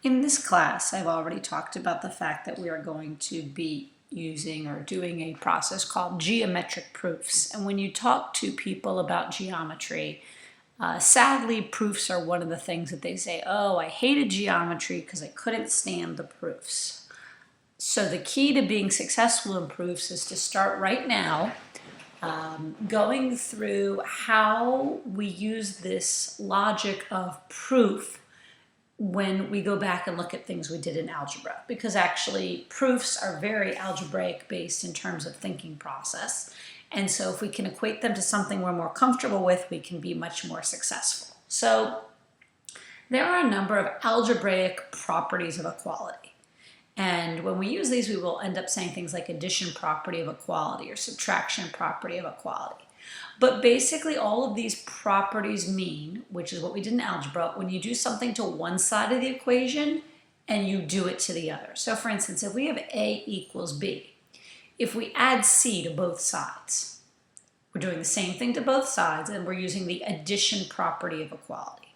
In this class, I've already talked about the fact that we are going to be using or doing a process called geometric proofs. And when you talk to people about geometry, sadly, proofs are one of the things that they say, oh, I hated geometry because I couldn't stand the proofs. So the key to being successful in proofs is to start right now going through how we use this logic of proof when we go back and look at things we did in algebra, because actually proofs are very algebraic based in terms of thinking process. And so if we can equate them to something we're more comfortable with, we can be much more successful. So there are a number of algebraic properties of equality. And when we use these, we will end up saying things like addition property of equality or subtraction property of equality. But basically all of these properties mean, which is what we did in algebra, when you do something to one side of the equation and you do it to the other. So for instance, if we have A equals B, if we add C to both sides, we're doing the same thing to both sides and we're using the addition property of equality.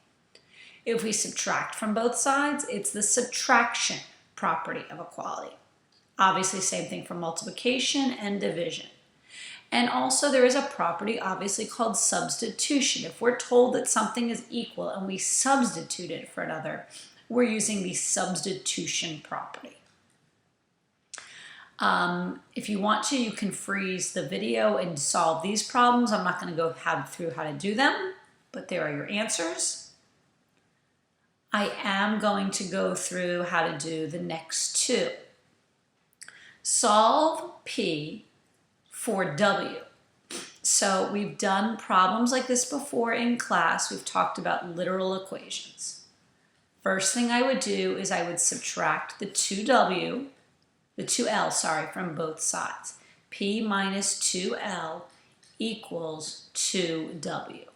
If we subtract from both sides, it's the subtraction property of equality. Obviously, same thing for multiplication and division. And also there is a property obviously called substitution. If we're told that something is equal and we substitute it for another, we're using the substitution property. If you want to, you can freeze the video and solve these problems. I'm not going to go through how to do them, but there are your answers. I am going to go through how to do the next two. Solve P for W. So we've done problems like this before in class. We've talked about literal equations. First thing I would do is I would subtract the 2L, from both sides. P minus 2L equals 2W.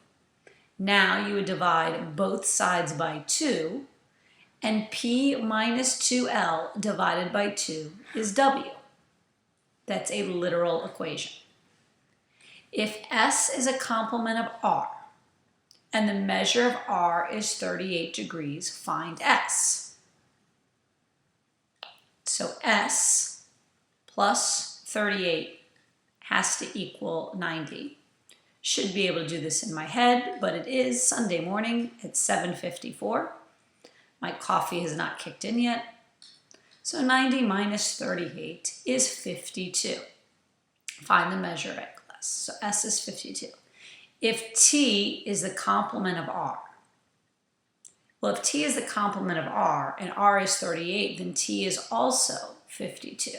Now you would divide both sides by 2, and P minus 2L divided by 2 is W. That's a literal equation. If S is a complement of R, and the measure of R is 38 degrees, find S. So S plus 38 has to equal 90. Should be able to do this in my head, but it is Sunday morning at 7:54. My coffee has not kicked in yet. So 90 minus 38 is 52. Find the measure of angle S. So S is 52. If T is the complement of R, well, if T is the complement of R and R is 38, then T is also 52.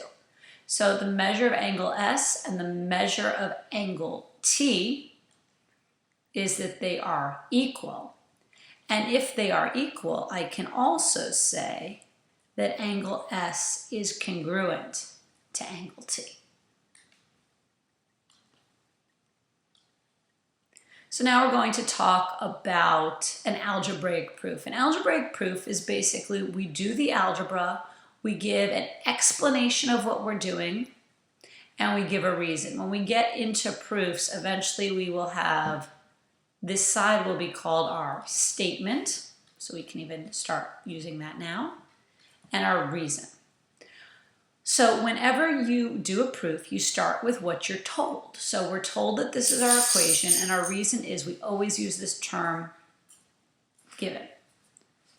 So the measure of angle S and the measure of angle T is that they are equal. And if they are equal, I can also say that angle S is congruent to angle T. So now we're going to talk about an algebraic proof. An algebraic proof is basically we do the algebra, we give an explanation of what we're doing, and we give a reason. When we get into proofs, eventually we will have, this side will be called our statement, so we can even start using that now, and our reason. So whenever you do a proof, you start with what you're told. So we're told that this is our equation, and our reason is we always use this term given.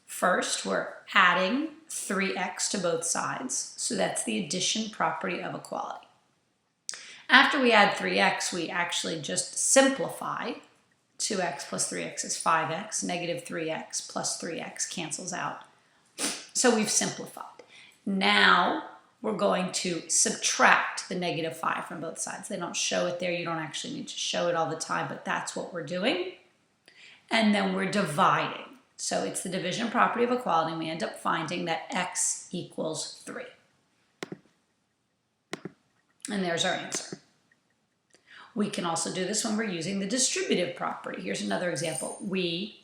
First, we're adding 3x to both sides, so that's the addition property of equality. After we add 3x, we actually just simplify. 2x plus 3x is 5x, negative 3x plus 3x cancels out. So we've simplified. Now we're going to subtract the negative 5 from both sides. They don't show it there. You don't actually need to show it all the time, but that's what we're doing. And then we're dividing. So it's the division property of equality, and we end up finding that x equals 3. And there's our answer. We can also do this when we're using the distributive property. Here's another example. We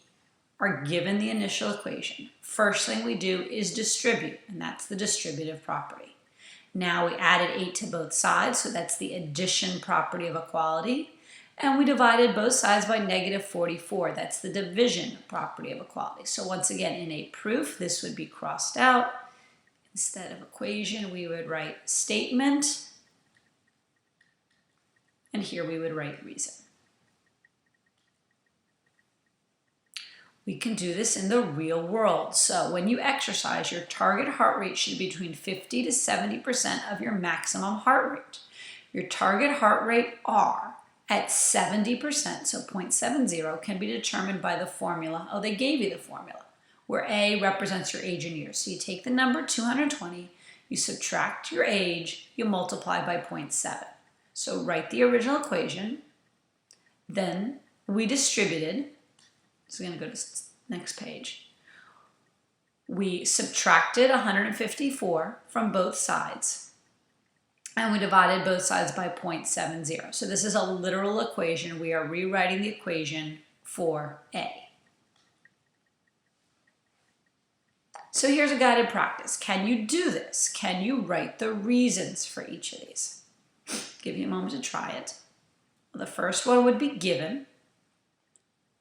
are given the initial equation. First thing we do is distribute, and that's the distributive property. Now we added 8 to both sides, so that's the addition property of equality. And we divided both sides by negative 44. That's the division property of equality. So once again, in a proof, this would be crossed out. Instead of equation, we would write statement. And here we would write reason. We can do this in the real world. So when you exercise, your target heart rate should be between 50 to 70% of your maximum heart rate. Your target heart rate R at 70%, so 0.70, can be determined by the formula. Oh, they gave you the formula, where A represents your age in years. So you take the number 220, you subtract your age, you multiply by 0.7. So write the original equation. Then we distributed. So we're going to go to the next page. We subtracted 154 from both sides. And we divided both sides by 0.70. So this is a literal equation. We are rewriting the equation for A. So here's a guided practice. Can you do this? Can you write the reasons for each of these? Give you a moment to try it. The first one would be given.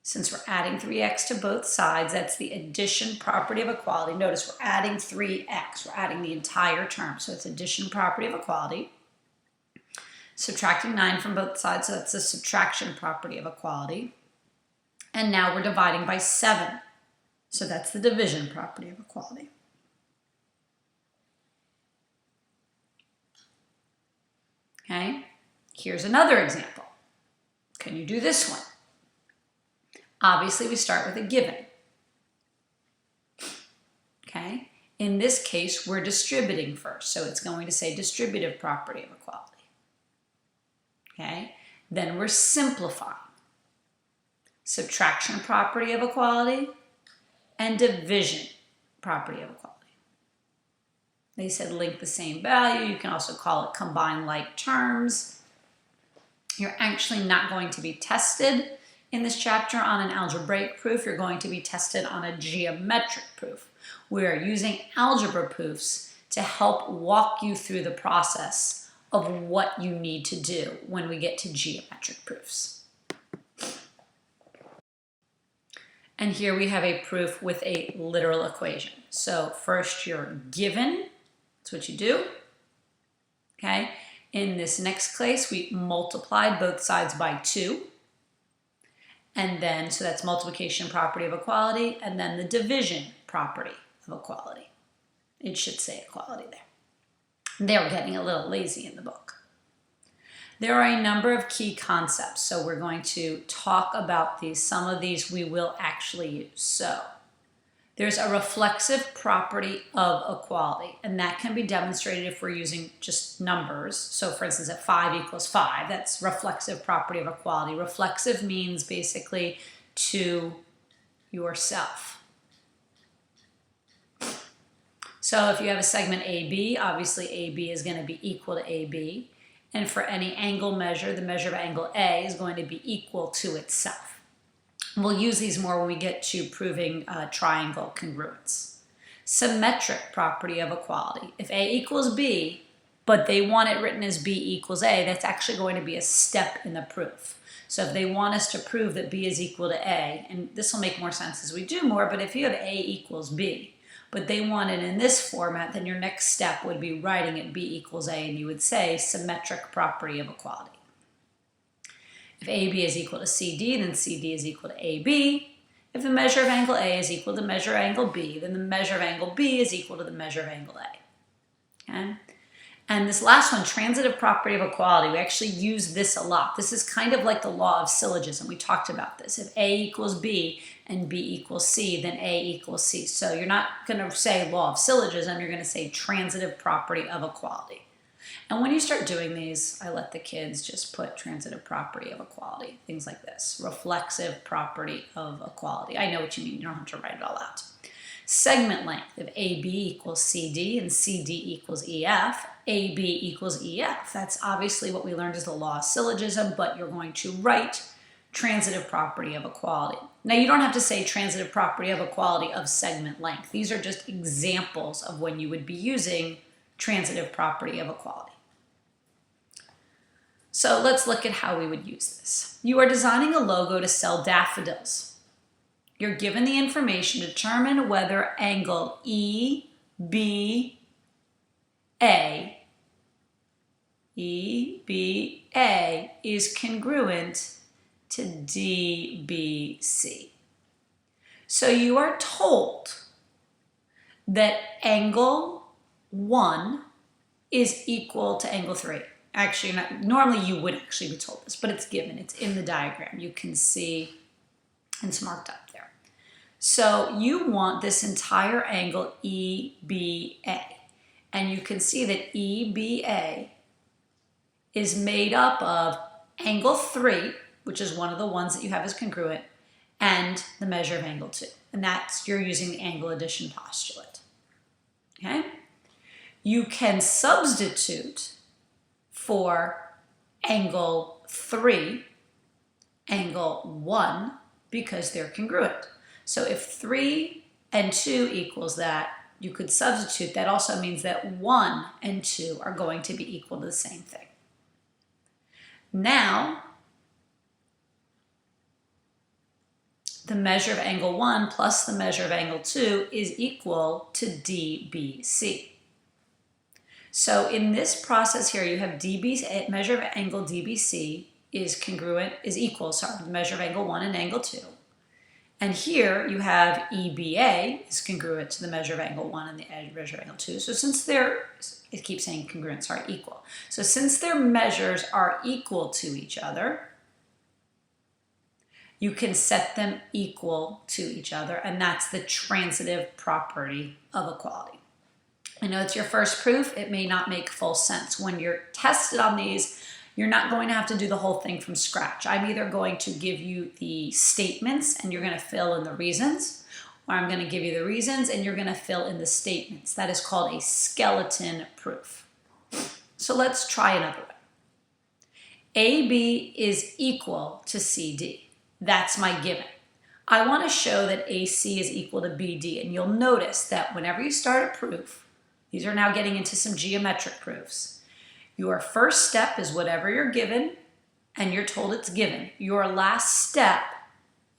Since we're adding 3x to both sides, that's the addition property of equality. Notice we're adding 3x. We're adding the entire term. So it's addition property of equality. Subtracting 9 from both sides, so that's the subtraction property of equality. And now we're dividing by 7. So that's the division property of equality. Okay, here's another example. Can you do this one? Obviously, we start with a given. Okay, in this case, we're distributing first, so it's going to say distributive property of equality. Okay, then we're simplifying. Subtraction property of equality and division property of equality. They said link the same value. You can also call it combine like terms. You're actually not going to be tested in this chapter on an algebraic proof. You're going to be tested on a geometric proof. We are using algebra proofs to help walk you through the process of what you need to do when we get to geometric proofs. And here we have a proof with a literal equation. So first you're given, that's what you do. Okay, in this next case, we multiplied both sides by 2. And then, so that's multiplication property of equality, and then the division property of equality. It should say equality there. They're getting a little lazy in the book. There are a number of key concepts, so we're going to talk about these. Some of these we will actually use. So there's a reflexive property of equality, and that can be demonstrated if we're using just numbers. So for instance, if 5 equals 5, that's reflexive property of equality. Reflexive means basically to yourself. So if you have a segment AB, obviously AB is going to be equal to AB. And for any angle measure, the measure of angle A is going to be equal to itself. We'll use these more when we get to proving triangle congruence. Symmetric property of equality. If A equals B, but they want it written as B equals A, that's actually going to be a step in the proof. So if they want us to prove that B is equal to A, and this will make more sense as we do more, but if you have A equals B, but they want it in this format, then your next step would be writing it B equals A, and you would say symmetric property of equality. If AB is equal to CD, then CD is equal to AB. If the measure of angle A is equal to the measure of angle B, then the measure of angle B is equal to the measure of angle A. Okay? And this last one, transitive property of equality, we actually use this a lot. This is kind of like the law of syllogism. We talked about this. If A equals B and B equals C, then A equals C. So you're not going to say law of syllogism, you're going to say transitive property of equality. And when you start doing these, I let the kids just put transitive property of equality, things like this. Reflexive property of equality. I know what you mean. You don't have to write it all out. Segment length, if AB equals CD and CD equals EF, AB equals EF. That's obviously what we learned as the law of syllogism, but you're going to write transitive property of equality. Now, you don't have to say transitive property of equality of segment length. These are just examples of when you would be using transitive property of equality. So let's look at how we would use this. You are designing a logo to sell daffodils. You're given the information to determine whether angle EBA is congruent to DBC. So you are told that angle 1 is equal to angle 3. Actually, normally you would actually be told this, but it's given. It's in the diagram. You can see it's marked up there. So you want this entire angle EBA. And you can see that EBA is made up of angle 3, which is one of the ones that you have as congruent, and the measure of angle 2. And that's, you're using the angle addition postulate. Okay? You can substitute for angle 3, angle 1, because they're congruent. So if 3 and 2 equals that, you could substitute. That also means that 1 and 2 are going to be equal to the same thing. Now, the measure of angle 1 plus the measure of angle 2 is equal to DBC. So in this process here, you have DBC, measure of angle DBC is equal the measure of angle 1 and angle 2. And here you have EBA is congruent to the measure of angle 1 and the measure of angle 2. So since it keeps saying congruent, equal. So since their measures are equal to each other, you can set them equal to each other, and that's the transitive property of equality. I know it's your first proof. It may not make full sense. When you're tested on these, you're not going to have to do the whole thing from scratch. I'm either going to give you the statements and you're going to fill in the reasons, or I'm going to give you the reasons and you're going to fill in the statements. That is called a skeleton proof. So let's try another way. AB is equal to CD. That's my given. I want to show that AC is equal to BD, and you'll notice that whenever you start a proof, these are now getting into some geometric proofs. Your first step is whatever you're given, and you're told it's given. Your last step,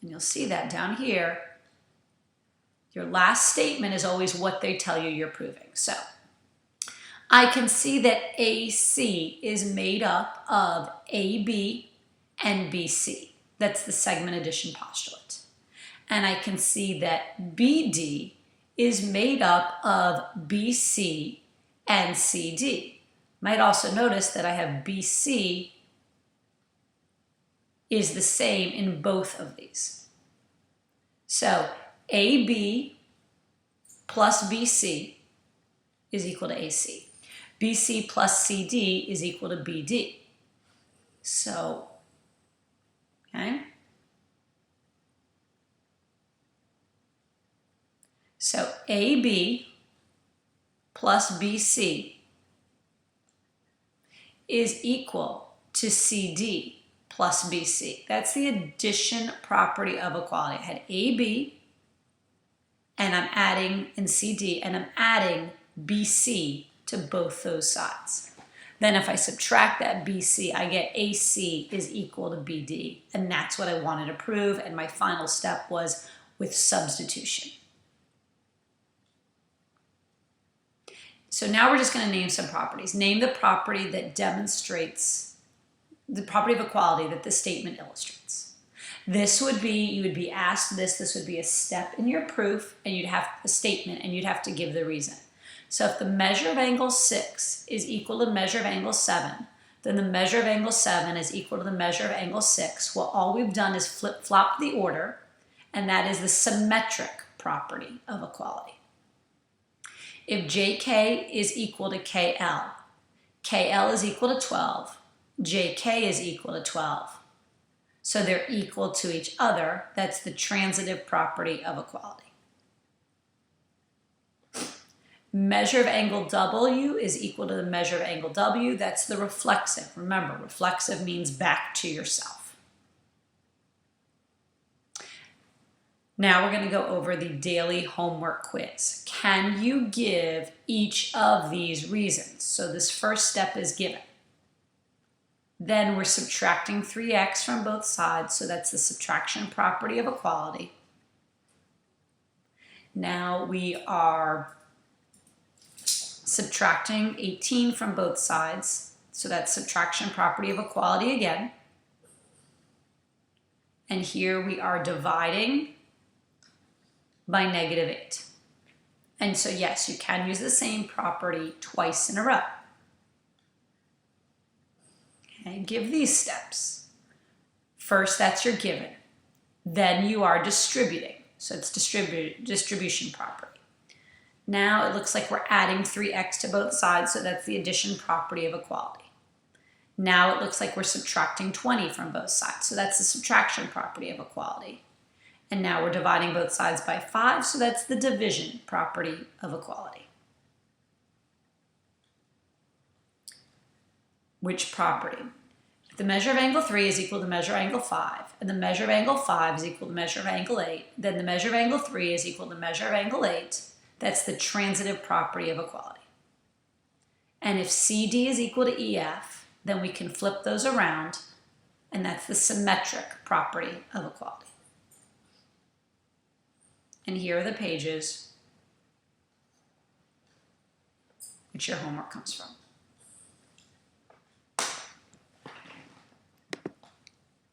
and you'll see that down here, your last statement is always what they tell you you're proving. So I can see that AC is made up of AB and BC. That's the segment addition postulate. And I can see that BD is made up of BC and CD. Might also notice that I have BC is the same in both of these. So AB plus BC is equal to AC. BC plus CD is equal to BD. So, okay. So AB plus BC is equal to CD plus BC. That's the addition property of equality. I had AB, and I'm adding, and CD, and I'm adding BC to both those sides. Then if I subtract that BC, I get AC is equal to BD, and that's what I wanted to prove, and my final step was with substitution. So now we're just going to name some properties. Name the property that demonstrates the property of equality that the statement illustrates. This would be, you would be asked this would be a step in your proof, and you'd have a statement, and you'd have to give the reason. So if the measure of angle 6 is equal to the measure of angle 7, then the measure of angle 7 is equal to the measure of angle 6. Well, all we've done is flip-flop the order, and that is the symmetric property of equality. If JK is equal to KL, KL is equal to 12, JK is equal to 12. So they're equal to each other. That's the transitive property of equality. Measure of angle W is equal to the measure of angle W. That's the reflexive. Remember, reflexive means back to yourself. Now we're going to go over the daily homework quiz. Can you give each of these reasons? So this first step is given. Then we're subtracting 3x from both sides, so that's the subtraction property of equality. Now we are subtracting 18 from both sides, so that's subtraction property of equality again. And here we are dividing by -8. And so yes, you can use the same property twice in a row. Okay, give these steps. First, that's your given. Then you are distributing. So it's distribution property. Now it looks like we're adding 3x to both sides, so that's the addition property of equality. Now it looks like we're subtracting 20 from both sides, so that's the subtraction property of equality. And now we're dividing both sides by 5, so that's the division property of equality. Which property? If the measure of angle 3 is equal to the measure of angle 5, and the measure of angle 5 is equal to the measure of angle 8, then the measure of angle 3 is equal to the measure of angle 8. That's the transitive property of equality. And if CD is equal to EF, then we can flip those around, and that's the symmetric property of equality. And here are the pages which your homework comes from.